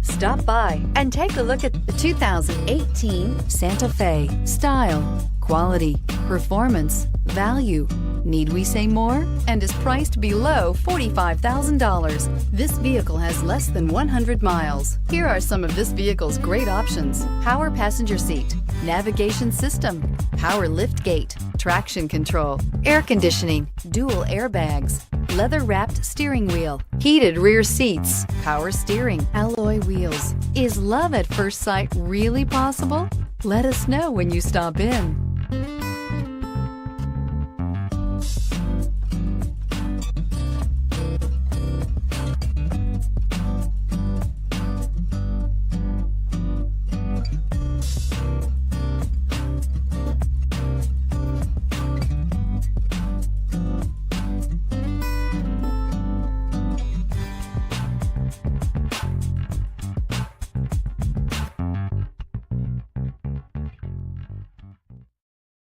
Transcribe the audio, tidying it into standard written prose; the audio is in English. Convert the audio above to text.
Stop by and take a look at the 2018 Santa Fe. Style, quality, performance, value. Need we say more? And is priced below $45,000. This vehicle has less than 100 miles. Here are some of this vehicle's great options: power passenger seat, navigation system, power lift gate, traction control, air conditioning, dual airbags, leather-wrapped steering wheel, heated rear seats, power steering, alloy wheels. Is love at first sight really possible? Let us know when you stop in.